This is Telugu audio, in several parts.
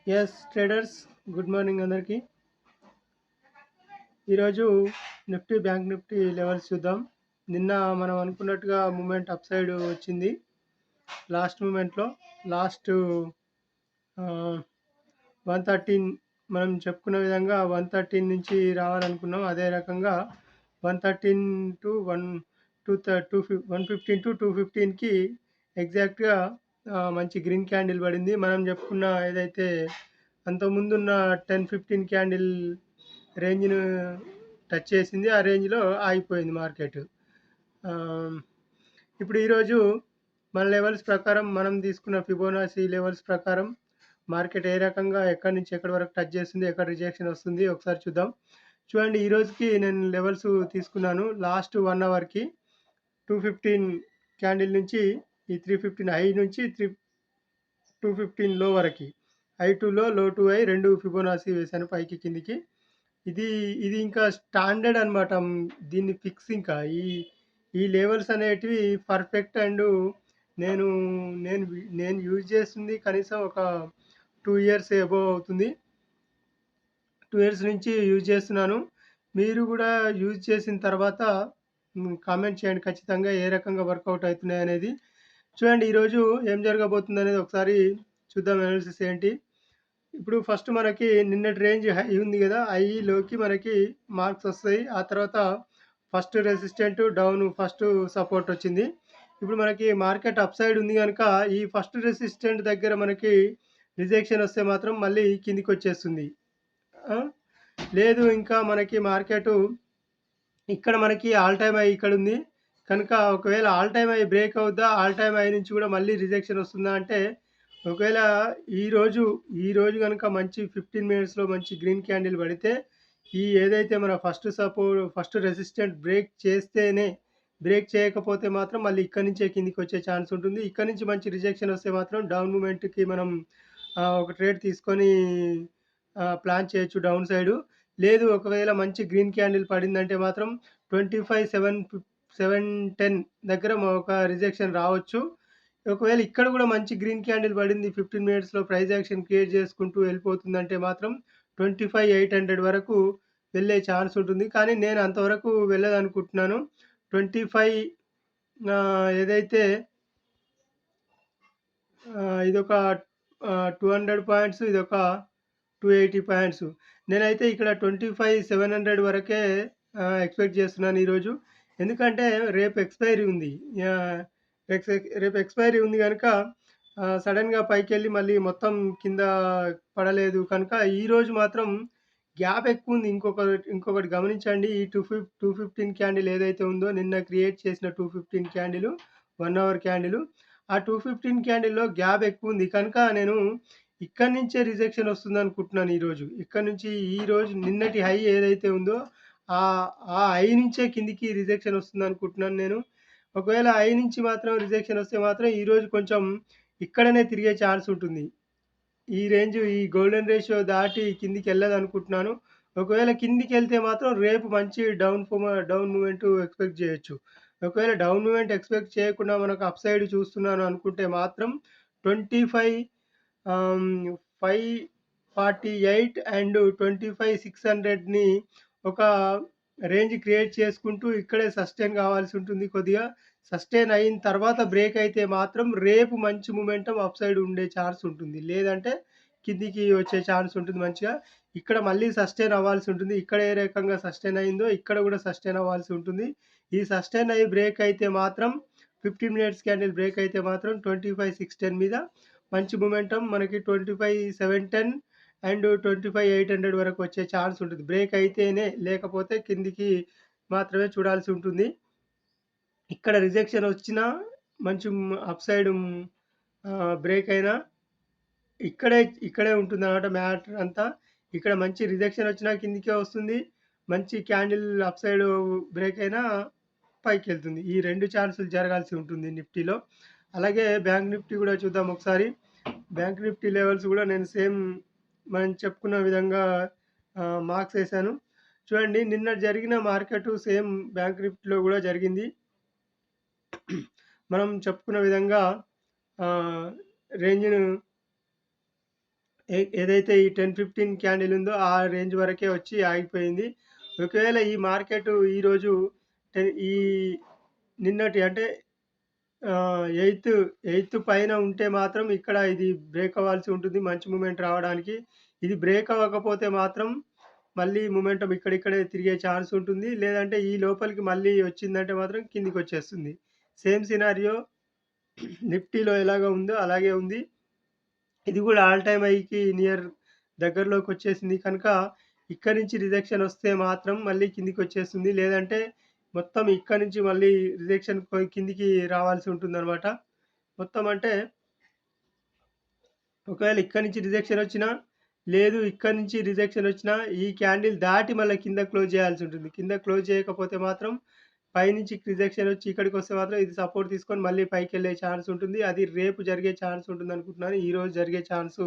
ఎస్ ట్రేడర్స్, గుడ్ మార్నింగ్ అందరికీ. ఈరోజు నిఫ్టీ బ్యాంక్ నిఫ్టీ లెవెల్స్ చూద్దాం. నిన్న మనం అనుకున్నట్టుగా మూమెంట్ అప్ సైడ్ వచ్చింది. లాస్ట్ మూమెంట్లో లాస్ట్ 113 మనం చెప్పుకున్న విధంగా 113 నుంచి రావాలనుకున్నాం. అదే రకంగా 113 టు 115 టు 215కి ఎగ్జాక్ట్గా మంచి గ్రీన్ క్యాండిల్ పడింది. మనం చెప్పుకున్న ఏదైతే అంతకుముందున్న 10-15 క్యాండిల్ రేంజ్ను టచ్ చేసింది. ఆ రేంజ్లో ఆగిపోయింది మార్కెట్. ఇప్పుడు ఈరోజు మన లెవెల్స్ ప్రకారం మనం తీసుకున్న ఫిబోనాసీ లెవెల్స్ ప్రకారం మార్కెట్ ఏ రకంగా ఎక్కడి నుంచి ఎక్కడి వరకు టచ్ చేస్తుంది, ఎక్కడ రిజెక్షన్ వస్తుంది ఒకసారి చూద్దాం. చూడండి, ఈ రోజుకి నేను లెవెల్స్ తీసుకున్నాను. లాస్ట్ 1 అవర్కి 215 క్యాండిల్ నుంచి ఈ 315 హై నుంచి 215 లో వరకు, హై టు లో, లో టు హై, రెండు ఫిబోనాసీ వేశాను పైకి కిందికి. ఇది ఇది ఇంకా స్టాండర్డ్ అనమాట. దీన్ని ఫిక్స్ ఇంకా ఈ లెవెల్స్ అనేటివి పర్ఫెక్ట్. అండ్ నేను నేను నేను యూజ్ చేస్తుంది కనీసం ఒక 2 ఇయర్స్ అబోవ్ అవుతుంది. 2 ఇయర్స్ నుంచి యూజ్ చేస్తున్నాను. మీరు కూడా యూజ్ చేసిన తర్వాత కామెంట్ చేయండి ఖచ్చితంగా ఏ రకంగా వర్కౌట్ అవుతున్నాయి అనేది. చూడండి, ఈరోజు ఏం జరగబోతుంది అనేది ఒకసారి చూద్దాం. అనాలిసిస్ ఏంటి ఇప్పుడు ఫస్ట్ మనకి నిన్నటి రేంజ్ హై ఉంది కదా, హైలోకి మనకి మార్క్స్ వస్తాయి. ఆ తర్వాత first resistant down, first support వచ్చింది. ఇప్పుడు మనకి మార్కెట్ అప్ సైడ్ ఉంది కనుక ఈ ఫస్ట్ రెసిస్టెంట్ దగ్గర మనకి రిజెక్షన్ వస్తే మాత్రం మళ్ళీ కిందికి వచ్చేస్తుంది. లేదు ఇంకా మనకి మార్కెట్ ఇక్కడ మనకి ఆల్ టైమ్ హై ఇక్కడ ఉంది కనుక ఒకవేళ ఆల్ టైమ్ హై బ్రేక్ అవుద్దా, ఆల్ టైమ్ హై నుంచి కూడా మళ్ళీ రిజెక్షన్ వస్తుందా అంటే, ఒకవేళ ఈరోజు కనుక మంచి 15 మినిట్స్లో మంచి గ్రీన్ క్యాండిల్ పడితే ఈ ఏదైతే మన ఫస్ట్ రెసిస్టెంట్ బ్రేక్ చేయకపోతే మాత్రం మళ్ళీ ఇక్కడ నుంచే కిందికి వచ్చే ఛాన్స్ ఉంటుంది. ఇక్కడ నుంచి మంచి రిజెక్షన్ వస్తే మాత్రం డౌన్ మూమెంట్కి మనం ఒక ట్రేడ్ తీసుకొని ప్లాన్ చేయొచ్చు డౌన్ సైడు. లేదు ఒకవేళ మంచి గ్రీన్ క్యాండిల్ పడిందంటే మాత్రం 25,710 దగ్గర ఒక రిజెక్షన్ రావచ్చు. ఒకవేళ ఇక్కడ కూడా మంచి గ్రీన్ క్యాండిల్ పడింది, 15 మినిట్స్లో ప్రైస్ యాక్షన్ క్రియేట్ చేసుకుంటూ వెళ్ళిపోతుందంటే మాత్రం 25,800 వరకు వెళ్ళే ఛాన్స్ ఉంటుంది. కానీ నేను అంతవరకు వెళ్ళదనుకుంటున్నాను. 25 ఏదైతే ఇదొక 200 పాయింట్స్, ఇదొక 280 పాయింట్స్. నేనైతే ఇక్కడ 25,700 వరకే ఎక్స్పెక్ట్ చేస్తున్నాను ఈరోజు. ఎందుకంటే రేపు ఎక్స్‌పైరీ ఉంది. రేపు ఎక్స్‌పైరీ ఉంది గనుక సడెన్‌గా పైకెళ్ళి మళ్ళీ మొత్తం కింద పడలేదు కనుక ఈరోజు మాత్రం గ్యాప్ ఎక్కువుంది. ఇంకొకటి గమనించండి. ఈ 215 క్యాండిల్ ఏదైతే ఉందో నిన్న క్రియేట్ చేసిన 215 క్యాండిల్ 1 అవర్ క్యాండిల్, ఆ 215 క్యాండిల్‌లో గ్యాప్ ఎక్కువుంది కనుక నేను ఇక్కడి నుంచే రిజెక్షన్ వస్తుందనుకుంటున్నాను ఈరోజు. ఇక్కడ నుంచి ఈరోజు నిన్నటి హై ఏదైతే ఉందో ఆ హై నుంచే కిందికి రిజెక్షన్ వస్తుందనుకుంటున్నాను నేను. ఒకవేళ హై నుంచి మాత్రం రిజెక్షన్ వస్తే మాత్రం ఈరోజు కొంచెం ఇక్కడనే తిరిగే ఛాన్స్ ఉంటుంది. ఈ గోల్డెన్ రేషియో దాటి కిందికెళ్ళదనుకుంటున్నాను. ఒకవేళ కిందికెళ్తే మాత్రం రేపు మంచి డౌన్ మూవ్‌మెంట్ ఎక్స్‌పెక్ట్ చేయొచ్చు. ఒకవేళ డౌన్ మూవ్‌మెంట్ ఎక్స్‌పెక్ట్ చేయకుండా మనకు అప్ సైడ్ చూస్తున్నాను అనుకుంటే మాత్రం 25 548 అండ్ 25,600ని ఒక రేంజ్ క్రియేట్ చేసుకుంటూ ఇక్కడే సస్టైన్ కావాల్సి ఉంటుంది. కొద్దిగా సస్టైన్ అయిన తర్వాత బ్రేక్ అయితే మాత్రం రేపు మంచి మొమెంటం అప్ సైడ్ ఉండే ఛాన్స్ ఉంటుంది. లేదంటే కిందికి వచ్చే ఛాన్స్ ఉంటుంది మంచిగా. ఇక్కడ మళ్ళీ సస్టైన్ అవ్వాల్సి ఉంటుంది. ఇక్కడ ఏ రకంగా సస్టైన్ అయిందో ఇక్కడ కూడా సస్టైన్ అవ్వాల్సి ఉంటుంది. ఈ సస్టైన్ అయ్యి బ్రేక్ అయితే మాత్రం 15 మినిట్స్ క్యాండిల్ బ్రేక్ అయితే మాత్రం 25,610 మీద మంచి మొమెంటం మనకి 25,710 అండ్ 25,800 వరకు వచ్చే ఛాన్స్ ఉంటుంది. బ్రేక్ అయితేనే, లేకపోతే కిందికి మాత్రమే చూడాల్సి ఉంటుంది. ఇక్కడ రిజెక్షన్ వచ్చినా మంచి అప్ సైడ్ బ్రేక్ అయినా ఇక్కడే ఉంటుందన్నమాట మ్యాటర్ అంతా. ఇక్కడ మంచి రిజెక్షన్ వచ్చినా కిందికే వస్తుంది. మంచి క్యాండిల్ అప్ సైడ్ బ్రేక్ అయినా పైకెళ్తుంది. ఈ 2 ఛాన్సులు జరగాల్సి ఉంటుంది నిఫ్టీలో. అలాగే బ్యాంక్ నిఫ్టీ కూడా చూద్దాం ఒకసారి. బ్యాంక్ నిఫ్టీ లెవెల్స్ కూడా నేను సేమ్ మనం చెప్పుకున్న విధంగా మార్క్స్ వేశాను. చూడండి, నిన్న జరిగిన మార్కెట్ సేమ్ బ్యాంక్ నిఫ్టీలో కూడా జరిగింది. మనం చెప్పుకున్న విధంగా రేంజ్‌ను ఏదైతే ఈ 10, 15 క్యాండిల్ ఉందో ఆ రేంజ్ వరకే వచ్చి ఆగిపోయింది. ఒకవేళ ఈ మార్కెట్ ఈరోజు ఈ నిన్నటి అంటే 8 పైన ఉంటే మాత్రం ఇక్కడ ఇది బ్రేక్ అవ్వాల్సి ఉంటుంది మంచి మూవ్‌మెంట్ రావడానికి. ఇది బ్రేక్ అవ్వకపోతే మాత్రం మళ్ళీ మొమెంటం ఇక్కడిక్కడే తిరిగే ఛాన్స్ ఉంటుంది. లేదంటే ఈ లోపలికి మళ్ళీ వచ్చిందంటే మాత్రం కిందికొచ్చేస్తుంది. సేమ్ సినారియో నిఫ్టీలో ఎలాగ ఉందో అలాగే ఉంది. ఇది గూడా ఆల్ టైమ్ హైకి దగ్గరలోకొచ్చేసింది కనుక ఇక్కడి నుంచి రిజెక్షన్ వస్తే మాత్రం మళ్ళీ కిందికొచ్చేస్తుంది. లేదంటే మొత్తం ఇక్కడి నుంచి మళ్ళీ రిజెక్షన్ కిందికి రావాల్సి ఉంటుందనమాట. మొత్తం అంటే ఒకవేళ ఇక్కడి నుంచి రిజెక్షన్ వచ్చినా, లేదు ఇక్కడి నుంచి రిజెక్షన్ వచ్చినా ఈ క్యాండిల్ దాటి మళ్ళీ కింద క్లోజ్ చేయాల్సి ఉంటుంది. కింద క్లోజ్ చేయకపోతే మాత్రం పైనుంచి రిజెక్షన్ వచ్చి ఇక్కడికొస్తే మాత్రం ఇది సపోర్ట్ తీసుకొని మళ్ళీ పైకెళ్ళే ఛాన్స్ ఉంటుంది. అది రేపు జరిగే ఛాన్స్ ఉంటుందనుకుంటున్నాను. ఈరోజు జరిగే ఛాన్సు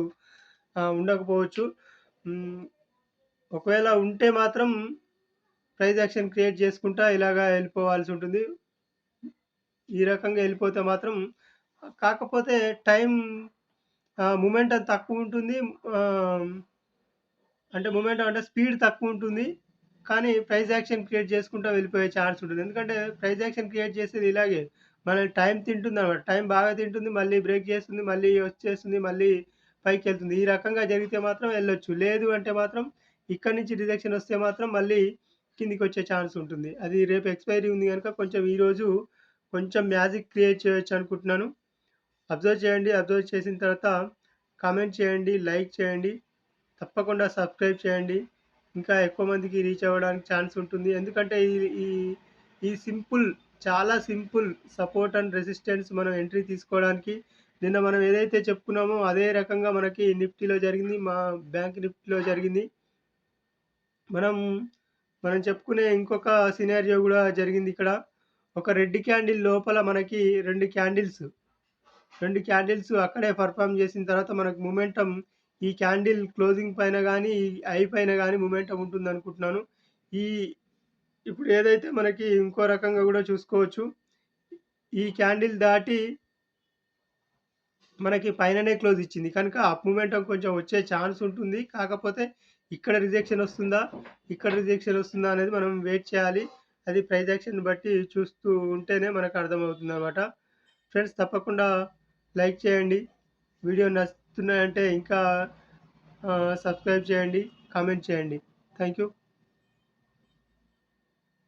ఉండకపోవచ్చు. హ్మ్. ఒకవేళ ఉంటే మాత్రం ప్రైస్ యాక్షన్ క్రియేట్ చేసుకుంటా ఇలాగా వెళ్ళిపోవాల్సి ఉంటుంది. ఈ రకంగా వెళ్ళిపోతే మాత్రం కాకపోతే టైం మొమెంటం తక్కువుంటుంది. ఆహ్, అంటే మొమెంటం అంటే స్పీడ్ తక్కువుంటుంది. కానీ ప్రైస్ యాక్షన్ క్రియేట్ చేసుకుంటా వెళ్ళిపోయే ఛాన్స్ ఉంటుంది. ఎందుకంటే ప్రైస్ యాక్షన్ క్రియేట్ చేసేది ఇలాగే. మనల్ని టైం తింటుందనమాట. టైం బాగా తింటుంది. మళ్ళీ బ్రేక్ చేస్తుంది. మళ్ళీ వచ్చేస్తుంది. మళ్ళీ పైకెళ్తుంది. ఈ రకంగా జరిగితే మాత్రం వెళ్ళొచ్చు. లేదు అంటే మాత్రం ఇక్కడి నుంచి రిజెక్షన్ వస్తే మాత్రం మళ్ళీ కిందికొచ్చే ఛాన్స్ ఉంటుంది. అది రేపు ఎక్స్‌పైరీ ఉంది గనుక కొంచెం ఈరోజు కొంచెం మ్యాజిక్ క్రియేట్ చేయొచ్చు అనుకుంటున్నాను. అబ్జర్వ్ చేయండి. అబ్జర్వ్ చేసిన తర్వాత కామెంట్ చేయండి. లైక్ చేయండి. తప్పకుండా సబ్స్క్రైబ్ చేయండి. ఇంకా ఎక్కువ మందికి రీచ్ అవ్వడానికి ఛాన్స్ ఉంటుంది. ఎందుకంటే ఈ ఈ ఈ సింపుల్ చాలా సింపుల్ సపోర్ట్ అండ్ రెసిస్టెన్స్ మనం ఎంట్రీ తీసుకోవడానికి నిన్న మనం ఏదైతే చెప్పుకున్నామో అదే రకంగా మనకి నిఫ్టీలో జరిగింది. మా బ్యాంక్ నిఫ్టీలో జరిగింది. మనం మనం చెప్పుకునే ఇంకొక సినారియో గూడా జరిగిందిక్కడ. ఒక రెడ్ క్యాండిల్ లోపల మనకి 2 క్యాండిల్స్ అక్కడే పెర్ఫార్మ్ చేసిన తర్వాత మనకు మొమెంటం ఈ క్యాండిల్ క్లోజింగ్ పైన గాని, ఈ ఐ పైన గాని మొమెంటం ఉంటుందనుకుంటున్నాను. ఈ ఇప్పుడు ఏదైతే మనకి ఇంకో రకంగా గూడా చూసుకోవచ్చు. ఈ క్యాండిల్ దాటి మనకి పైననే క్లోజ్ ఇచ్చింది. కనుక అప్ మొమెంటం కొంచెం వచ్చే ఛాన్స్ ఉంటుంది. కాకపోతే ఇక్కడ రిజెక్షన్ వస్తుందా? ఇక్కడ రిజెక్షన్ వస్తుందా? అనేది మనం వెయిట్ చేయాలి. అది ప్రైస్ యాక్షన్‌ని బట్టి చూస్తూ ఉంటేనే మనకు అర్థమవుతుందనమాట. ఫ్రెండ్స్ తప్పకుండా లైక్ చేయండి. వీడియో నచ్చుతున్నాయంటే ఇంకా సబ్స్క్రైబ్ చేయండి. కామెంట్ చేయండి. Thank you.